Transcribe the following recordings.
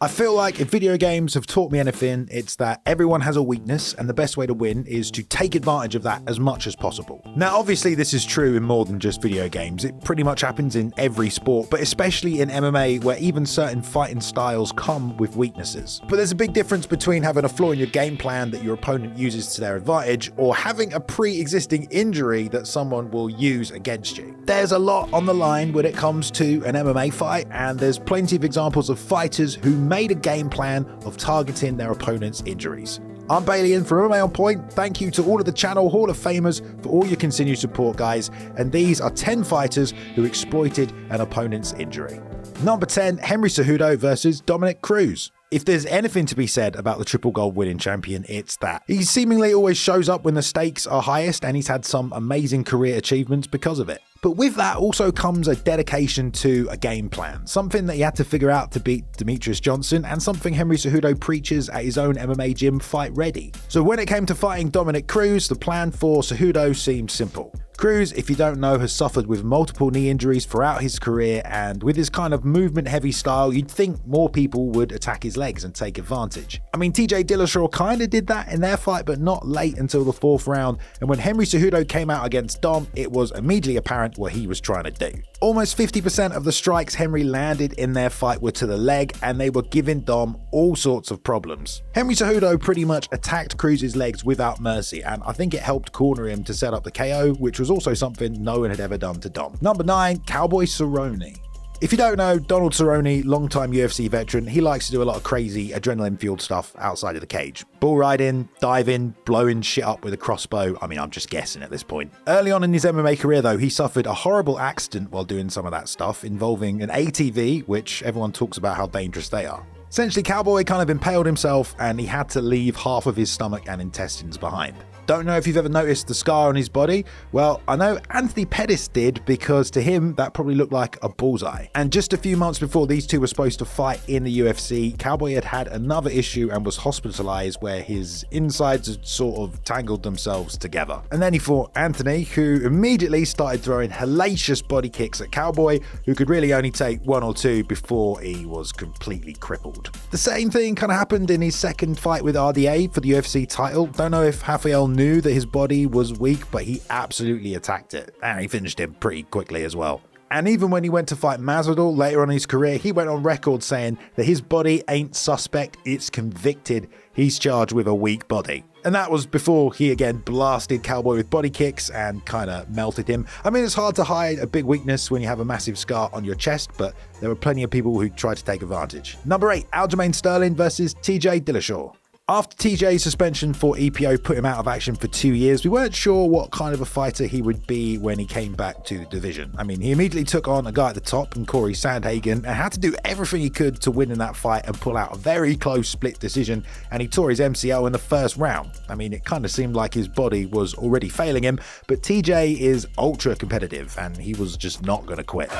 I feel like if video games have taught me anything, it's that everyone has a weakness and the best way to win is to take advantage of that as much as possible. Now, obviously this is true in more than just video games. It pretty much happens in every sport, but especially in MMA where even certain fighting styles come with weaknesses. But there's a big difference between having a flaw in your game plan that your opponent uses to their advantage or having a pre-existing injury that someone will use against you. There's a lot on the line when it comes to an MMA fight, and there's plenty of examples of fighters who made a game plan of targeting their opponent's injuries. I'm Balian from MMA On Point. Thank you to all of the channel Hall of Famers for all your continued support, guys. And these are 10 fighters who exploited an opponent's injury. Number 10, Henry Cejudo versus Dominick Cruz. If there's anything to be said about the triple gold winning champion, it's that. He seemingly always shows up when the stakes are highest, and he's had some amazing career achievements because of it. But with that also comes a dedication to a game plan, something that he had to figure out to beat Demetrious Johnson, and something Henry Cejudo preaches at his own MMA gym, Fight Ready. So when it came to fighting Dominick Cruz, the plan for Cejudo seemed simple. Cruz, if you don't know, has suffered with multiple knee injuries throughout his career, and with his kind of movement-heavy style, you'd think more people would attack his legs and take advantage. I mean, TJ Dillashaw kind of did that in their fight, but not late until the 4th round, and when Henry Cejudo came out against Dom, it was immediately apparent what he was trying to do. Almost 50% of the strikes Henry landed in their fight were to the leg, and they were giving Dom all sorts of problems. Henry Cejudo pretty much attacked Cruz's legs without mercy, and I think it helped corner him to set up the KO, which was also something no one had ever done to Dom. Number 9, Cowboy Cerrone. If you don't know, Donald Cerrone, longtime UFC veteran, he likes to do a lot of crazy adrenaline-fueled stuff outside of the cage. Bull riding, diving, blowing shit up with a crossbow. I mean, I'm just guessing at this point. Early on in his MMA career though, he suffered a horrible accident while doing some of that stuff involving an ATV, which everyone talks about how dangerous they are. Essentially, Cowboy kind of impaled himself and he had to leave half of his stomach and intestines behind. Don't know if you've ever noticed the scar on his body? Well, I know Anthony Pettis did, because to him that probably looked like a bullseye. And just a few months before these two were supposed to fight in the UFC, Cowboy had had another issue and was hospitalized where his insides had sort of tangled themselves together. And then he fought Anthony, who immediately started throwing hellacious body kicks at Cowboy, who could really only take 1 or 2 before he was completely crippled. The same thing kind of happened in his second fight with RDA for the UFC title. Don't know if Rafael knew that his body was weak, but he absolutely attacked it, and he finished him pretty quickly as well. And even when he went to fight Masvidal later on in his career, he went on record saying that his body ain't suspect, it's convicted. He's charged with a weak body. And that was before he again blasted Cowboy with body kicks and kind of melted him. I mean, it's hard to hide a big weakness when you have a massive scar on your chest, but there were plenty of people who tried to take advantage. Number 8, Aljamain Sterling versus TJ Dillashaw. After TJ's suspension for EPO put him out of action for 2 years, we weren't sure what kind of a fighter he would be when he came back to the division. I mean, he immediately took on a guy at the top in Corey Sandhagen and had to do everything he could to win in that fight and pull out a very close split decision, and he tore his MCL in the first round. I mean, it kind of seemed like his body was already failing him, but TJ is ultra competitive and he was just not going to quit.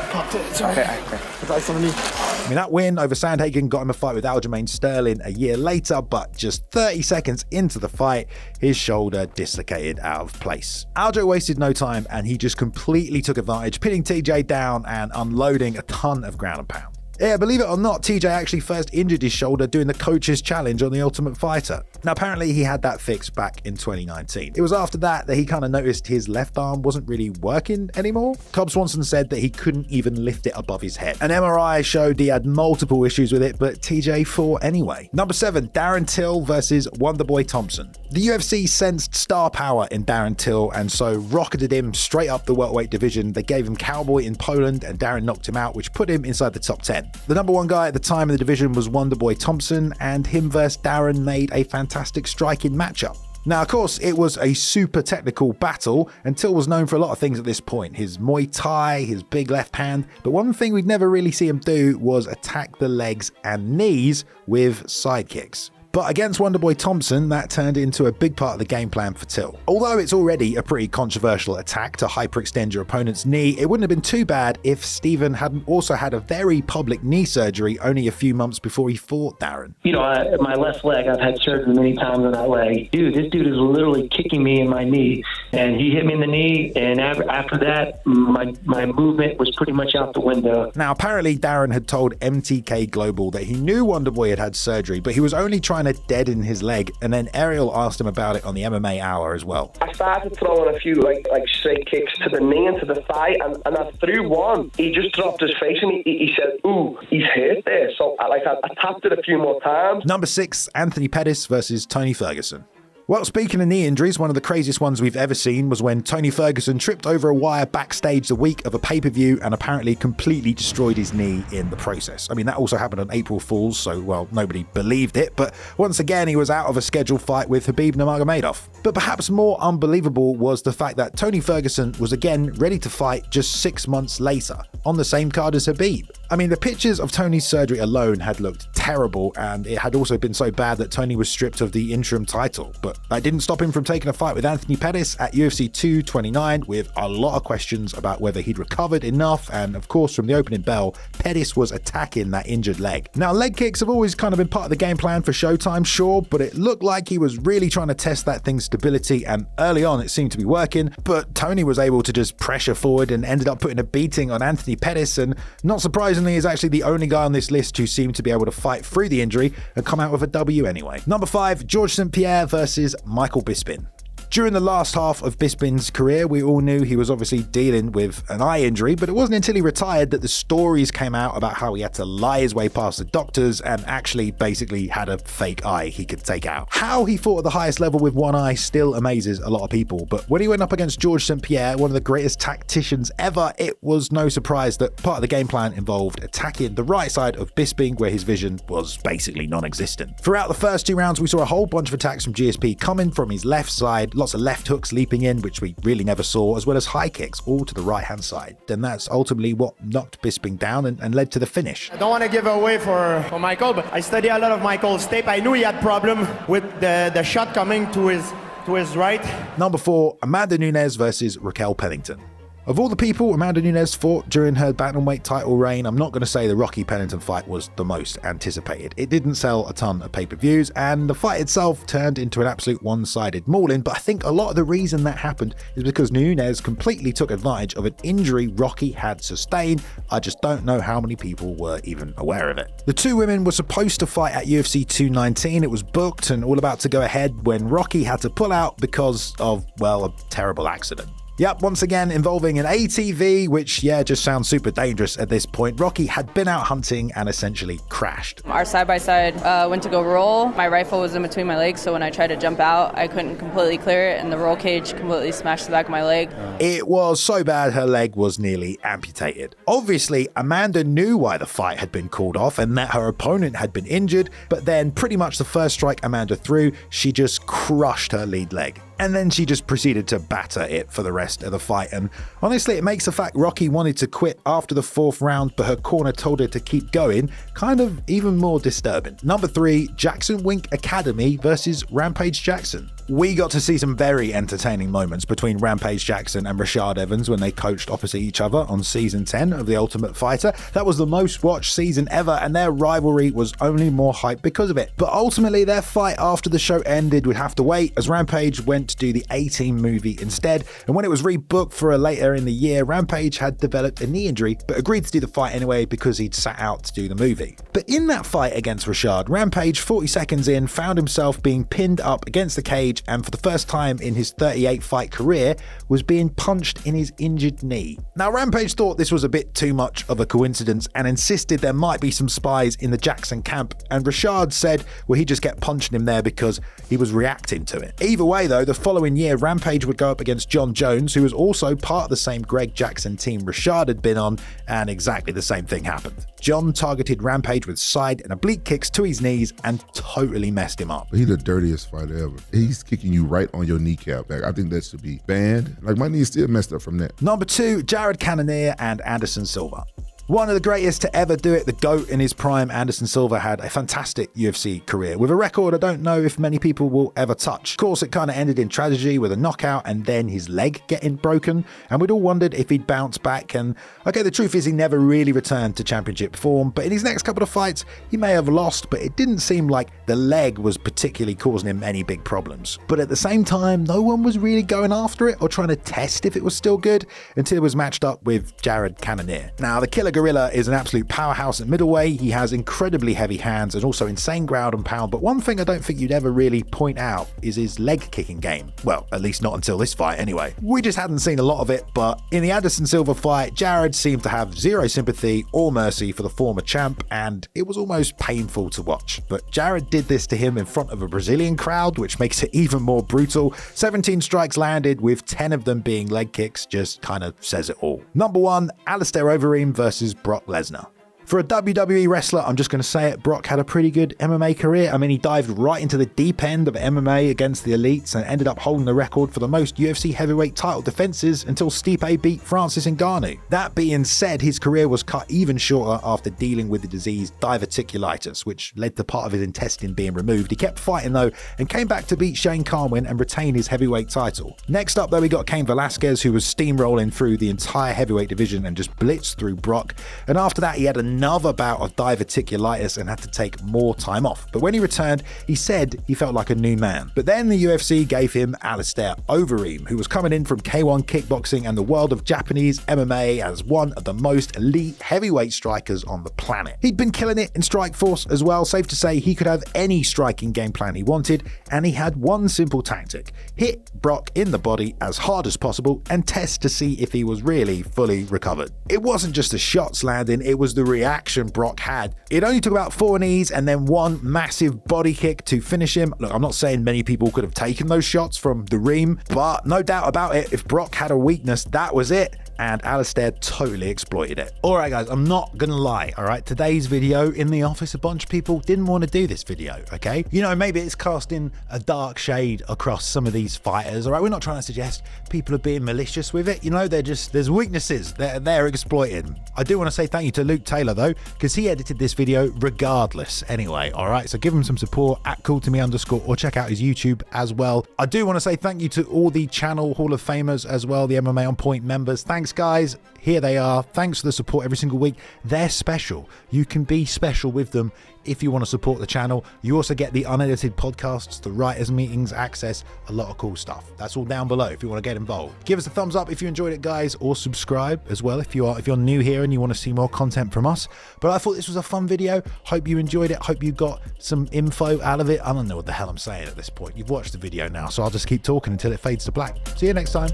Sorry. I mean, that win over Sandhagen got him a fight with Aljamain Sterling a year later, but just 30 seconds into the fight, his shoulder dislocated out of place. Aljo wasted no time and he just completely took advantage, pinning TJ down and unloading a ton of ground and pound. Yeah, believe it or not, TJ actually first injured his shoulder doing the coach's challenge on The Ultimate Fighter. Now, apparently he had that fixed back in 2019. It was after that he kind of noticed his left arm wasn't really working anymore. Cub Swanson said that he couldn't even lift it above his head. An MRI showed he had multiple issues with it, but TJ fought anyway. Number 7, Darren Till versus Wonderboy Thompson. The UFC sensed star power in Darren Till and so rocketed him straight up the welterweight division. They gave him Cowboy in Poland and Darren knocked him out, which put him inside the top 10. The number 1 guy at the time in the division was Wonderboy Thompson, and him versus Darren made a fantastic striking matchup. Now, of course, it was a super technical battle, and Till was known for a lot of things at this point. His Muay Thai, his big left hand, but one thing we'd never really see him do was attack the legs and knees with side kicks. But against Wonderboy Thompson, that turned into a big part of the game plan for Till. Although it's already a pretty controversial attack to hyperextend your opponent's knee, it wouldn't have been too bad if Stephen hadn't also had a very public knee surgery only a few months before he fought Darren. You know, my left leg, I've had surgery many times on that leg. Dude, this dude is literally kicking me in my knee, and he hit me in the knee, and after that, my movement was pretty much out the window. Now, apparently Darren had told MTK Global that he knew Wonderboy had had surgery, but he was only trying to deaden his leg, and then Ariel asked him about it on the MMA Hour as well. I started throwing a few like straight kicks to the knee and to the thigh, and I threw one. He just dropped his face and he said, "Ooh, he's hurt there." So I tapped it a few more times. Number 6, Anthony Pettis versus Tony Ferguson. Well, speaking of knee injuries, one of the craziest ones we've ever seen was when Tony Ferguson tripped over a wire backstage the week of a pay-per-view and apparently completely destroyed his knee in the process. I mean, that also happened on April Fool's, so, well, nobody believed it, but once again, he was out of a scheduled fight with Khabib Nurmagomedov. But perhaps more unbelievable was the fact that Tony Ferguson was again ready to fight just 6 months later, on the same card as Khabib. I mean, the pictures of Tony's surgery alone had looked terrible, and it had also been so bad that Tony was stripped of the interim title, but that didn't stop him from taking a fight with Anthony Pettis at UFC 229 with a lot of questions about whether he'd recovered enough, and of course from the opening bell, Pettis was attacking that injured leg. Now, leg kicks have always kind of been part of the game plan for Showtime, sure, but it looked like he was really trying to test that thing's stability, and early on it seemed to be working, but Tony was able to just pressure forward and ended up putting a beating on Anthony Pettis, and not surprisingly is actually the only guy on this list who seemed to be able to fight through the injury and come out with a W anyway. Number 5, George St. Pierre versus Michael Bisping. During the last half of Bisping's career, we all knew he was obviously dealing with an eye injury, but it wasn't until he retired that the stories came out about how he had to lie his way past the doctors and actually basically had a fake eye he could take out. How he fought at the highest level with one eye still amazes a lot of people, but when he went up against George St. Pierre, one of the greatest tacticians ever, it was no surprise that part of the game plan involved attacking the right side of Bisping where his vision was basically non-existent. Throughout the first 2 rounds, we saw a whole bunch of attacks from GSP coming from his left side, lots of left hooks leaping in, which we really never saw, as well as high kicks, all to the right-hand side. Then that's ultimately what knocked Bisping down and led to the finish. I don't want to give away for Michael, but I study a lot of Michael's tape. I knew he had problem with the shot coming to his right. Number 4, Amanda Nunes versus Raquel Pennington. Of all the people Amanda Nunes fought during her bantamweight title reign, I'm not going to say the Rocky Pennington fight was the most anticipated. It didn't sell a ton of pay-per-views, and the fight itself turned into an absolute one-sided mauling, but I think a lot of the reason that happened is because Nunes completely took advantage of an injury Rocky had sustained. I just don't know how many people were even aware of it. The two women were supposed to fight at UFC 219. It was booked and all about to go ahead when Rocky had to pull out because of, well, a terrible accident. Yep, once again involving an ATV, which, just sounds super dangerous at this point. Rocky had been out hunting and essentially crashed. Our side-by-side went to go roll. My rifle was in between my legs, so when I tried to jump out, I couldn't completely clear it, and the roll cage completely smashed the back of my leg. It was so bad her leg was nearly amputated. Obviously, Amanda knew why the fight had been called off and that her opponent had been injured, but then pretty much the first strike Amanda threw, she just crushed her lead leg. And then she just proceeded to batter it for the rest of the fight. And honestly, it makes the fact Rocky wanted to quit after the 4th round, but her corner told her to keep going, kind of even more disturbing. Number 3, Jackson Wink Academy versus Rampage Jackson. We got to see some very entertaining moments between Rampage Jackson and Rashad Evans when they coached opposite each other on season 10 of The Ultimate Fighter. That was the most watched season ever, and their rivalry was only more hype because of it. But ultimately, their fight after the show ended would have to wait, as Rampage went to do the A-Team movie instead, and when it was rebooked for a later in the year, Rampage had developed a knee injury, but agreed to do the fight anyway because he'd sat out to do the movie. But in that fight against Rashad, Rampage, 40 seconds in, found himself being pinned up against the cage, and for the first time in his 38 fight career, was being punched in his injured knee. Now, Rampage thought this was a bit too much of a coincidence and insisted there might be some spies in the Jackson camp, and Rashad said, well, he'd just get punching him there because he was reacting to it. Either way though, the following year, Rampage would go up against John Jones, who was also part of the same Greg Jackson team Rashad had been on, and exactly the same thing happened. John targeted Rampage with side and oblique kicks to his knees and totally messed him up. He's the dirtiest fighter ever. He's kicking you right on your kneecap. I think that should be banned. Like, my knee's still messed up from that. Number 2, Jared Cannonier and Anderson Silva. One of the greatest to ever do it, the GOAT in his prime, Anderson Silva had a fantastic UFC career with a record I don't know if many people will ever touch. Of course, it kind of ended in tragedy with a knockout and then his leg getting broken, and we'd all wondered if he'd bounce back. And okay, the truth is he never really returned to championship form, but in his next couple of fights he may have lost, but it didn't seem like the leg was particularly causing him any big problems. But at the same time, no one was really going after it or trying to test if it was still good until it was matched up with Jared Cannonier. Now, the Killer Gorilla is an absolute powerhouse at middleweight. He has incredibly heavy hands and also insane ground and pound, but one thing I don't think you'd ever really point out is his leg kicking game. Well, at least not until this fight anyway. We just hadn't seen a lot of it, but in the Anderson Silva fight, Jared seemed to have zero sympathy or mercy for the former champ, and it was almost painful to watch. But Jared did this to him in front of a Brazilian crowd, which makes it even more brutal. 17 strikes landed, with 10 of them being leg kicks, just kind of says it all. Number 1, Alistair Overeem versus Brock Lesnar. For a WWE wrestler, I'm just going to say it, Brock had a pretty good MMA career. I mean, he dived right into the deep end of MMA against the elites and ended up holding the record for the most UFC heavyweight title defenses until Stipe beat Francis Ngannou. That being said, his career was cut even shorter after dealing with the disease diverticulitis, which led to part of his intestine being removed. He kept fighting though and came back to beat Shane Carwin and retain his heavyweight title. Next up though, we got Cain Velasquez, who was steamrolling through the entire heavyweight division and just blitzed through Brock. And after that, he had another bout of diverticulitis and had to take more time off. But when he returned, he said he felt like a new man. But then the UFC gave him Alistair Overeem, who was coming in from K1 kickboxing and the world of Japanese MMA as one of the most elite heavyweight strikers on the planet. He'd been killing it in Strikeforce as well. Safe to say he could have any striking game plan he wanted, and he had one simple tactic: hit Brock in the body as hard as possible and test to see if he was really fully recovered. It wasn't just the shots landing, it was the reaction Brock had. It only took about 4 knees and then one massive body kick to finish him. Look, I'm not saying many people could have taken those shots from the Reem, but no doubt about it, if Brock had a weakness, that was it. And Alistair totally exploited it. Alright guys, I'm not gonna lie, alright? Today's video in the office, a bunch of people didn't want to do this video, okay? You know, maybe it's casting a dark shade across some of these fighters, alright? We're not trying to suggest people are being malicious with it, you know, there's weaknesses that they're exploiting. I do want to say thank you to Luke Taylor though, because he edited this video regardless anyway, alright? So give him some support at cooltome_ or check out his YouTube as well. I do want to say thank you to all the channel Hall of Famers as well, the MMA On Point members. Thanks guys, here they are. Thanks for the support every single week. They're special. You can be special with them if you want to support the channel. You also get the unedited podcasts, the writers meetings, access, a lot of cool stuff. That's all down below if you want to get involved. Give us a thumbs up if you enjoyed it guys, or subscribe as well if you're new here and you want to see more content from us. But I thought this was a fun video. Hope you enjoyed it. Hope you got some info out of it. I don't know what the hell I'm saying at this point. You've watched the video now, so I'll just keep talking until it fades to black. See you next time.